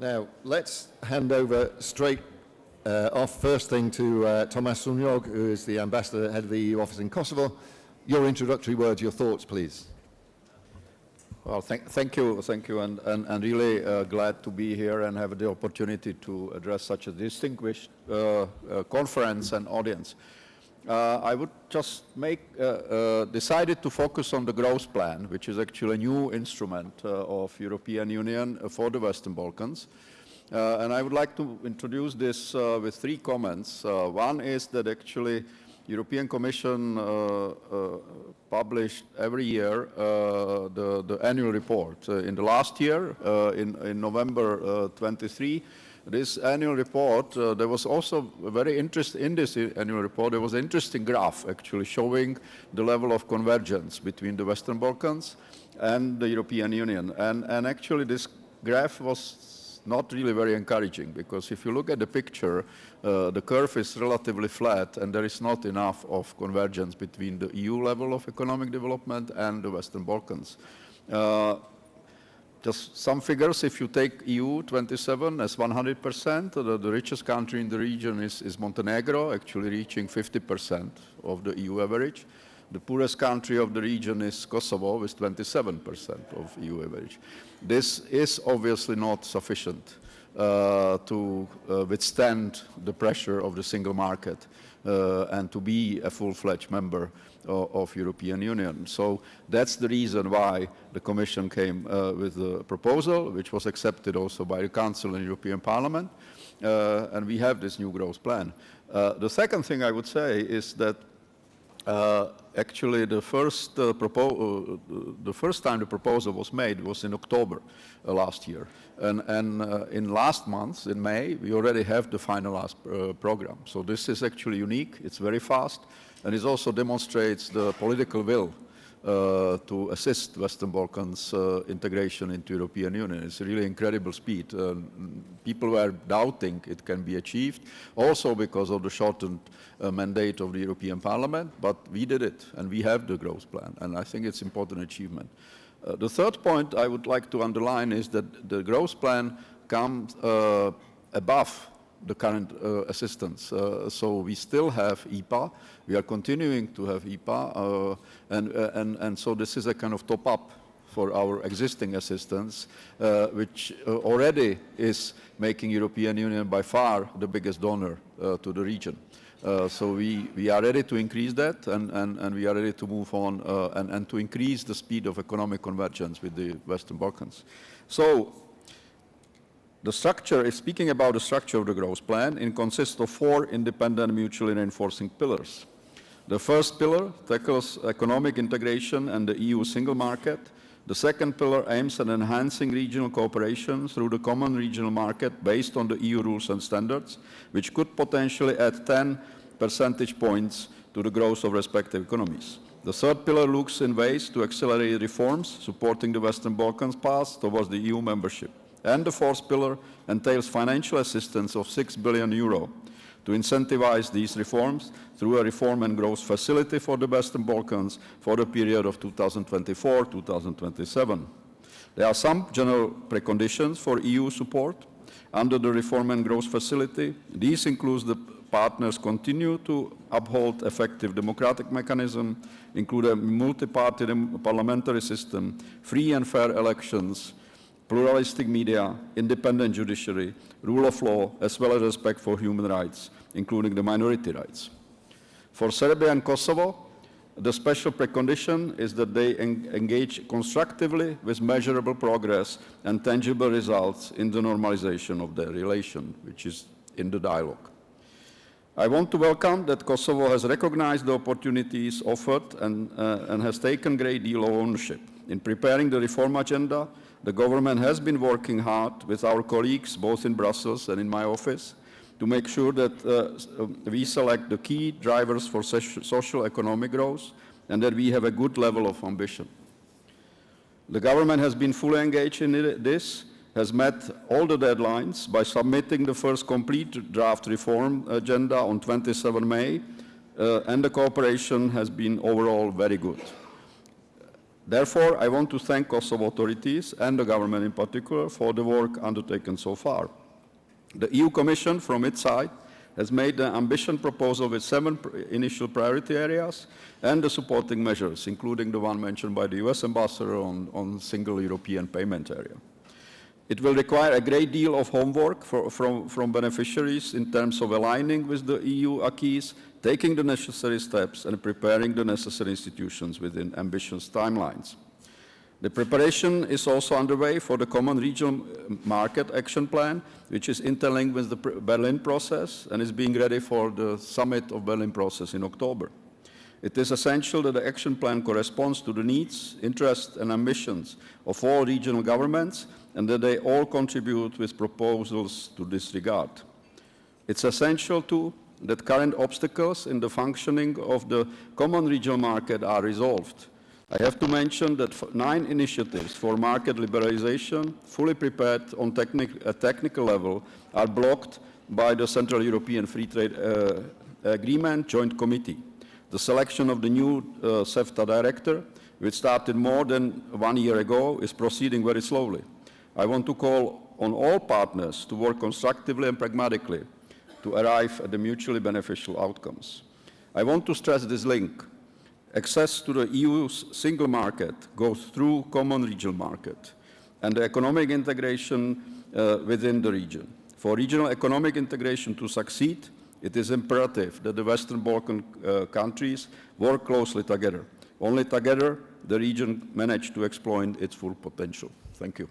Now, let's hand over straight off first thing to Tomáš Szunyog, who is the ambassador, head of the EU office in Kosovo. Your introductory words, your thoughts, please. Well, thank you, and really glad to be here and have the opportunity to address such a distinguished conference and audience. I would just decided to focus on the growth plan, which is actually a new instrument of European Union for the Western Balkans. And I would like to introduce this with three comments. One is that actually European Commission published every year the annual report. In the last year, in November 23, this annual report, there was also very interesting, in this annual report, there was an interesting graph actually showing the level of convergence between the Western Balkans and the European Union. And actually this graph was not really very encouraging, because if you look at the picture, the curve is relatively flat and there is not enough of convergence between the EU level of economic development and the Western Balkans. Just some figures, if you take EU 27 as 100%, the richest country in the region is Montenegro, actually reaching 50% of the EU average. The poorest country of the region is Kosovo, with 27% of EU average. This is obviously not sufficient to withstand the pressure of the single market and to be a full-fledged member of European Union. So that's the reason why the Commission came with a proposal, which was accepted also by the Council and European Parliament, and we have this new growth plan. The second thing I would say is that actually the first time the proposal was made was in October last year, and in last month, in May, we already have the finalized program. So this is actually unique, it's very fast, and it also demonstrates the political will to assist Western Balkans integration into European Union. It's a really incredible speed. People were doubting it can be achieved, also because of the shortened mandate of the European Parliament, but we did it, and we have the growth plan, and I think it's an important achievement. The third point I would like to underline is that the growth plan comes above the current assistance. So we still have EPA. We are continuing to have EPA, and so this is a kind of top-up for our existing assistance, which already is making European Union by far the biggest donor to the region. So we are ready to increase that, and we are ready to move on and to increase the speed of economic convergence with the Western Balkans. So the structure, speaking about the structure of the growth plan, it consists of four independent, mutually reinforcing pillars. The first pillar tackles economic integration and the EU single market. The second pillar aims at enhancing regional cooperation through the common regional market based on the EU rules and standards, which could potentially add 10 percentage points to the growth of respective economies. The third pillar looks in ways to accelerate reforms, supporting the Western Balkans path towards the EU membership. And the fourth pillar entails financial assistance of €6 billion to incentivize these reforms through a reform and growth facility for the Western Balkans for the period of 2024-2027. There are some general preconditions for EU support under the reform and growth facility. These include the partners continue to uphold effective democratic mechanism, include a multi-party parliamentary system, free and fair elections, pluralistic media, independent judiciary, rule of law, as well as respect for human rights, including the minority rights. For Serbia and Kosovo, the special precondition is that they engage constructively with measurable progress and tangible results in the normalization of their relation, which is in the dialogue. I want to welcome that Kosovo has recognized the opportunities offered and has taken a great deal of ownership. In preparing the reform agenda, the government has been working hard with our colleagues, both in Brussels and in my office, to make sure that we select the key drivers for social economic growth and that we have a good level of ambition. The government has been fully engaged in this, has met all the deadlines by submitting the first complete draft reform agenda on 27 May, and the cooperation has been overall very good. Therefore, I want to thank Kosovo authorities and the government in particular for the work undertaken so far. The EU Commission, from its side, has made an ambitious proposal with 7 initial priority areas and the supporting measures, including the one mentioned by the US ambassador on single European payment area. It will require a great deal of homework from beneficiaries in terms of aligning with the EU acquis, taking the necessary steps, and preparing the necessary institutions within ambitious timelines. The preparation is also underway for the Common Regional Market Action Plan, which is interlinked with the Berlin process and is being ready for the Summit of Berlin process in October. It is essential that the action plan corresponds to the needs, interests, and ambitions of all regional governments, and that they all contribute with proposals to this regard. It's essential, too, that current obstacles in the functioning of the common regional market are resolved. I have to mention that 9 initiatives for market liberalization, fully prepared on technical level, are blocked by the Central European Free Trade Agreement Joint Committee. The selection of the new CEFTA director, which started more than 1 year ago, is proceeding very slowly. I want to call on all partners to work constructively and pragmatically to arrive at the mutually beneficial outcomes. I want to stress this link. Access to the EU's single market goes through common regional market and the economic integration within the region. For regional economic integration to succeed, it is imperative that the Western Balkan countries work closely together. Only together the region managed to exploit its full potential. Thank you.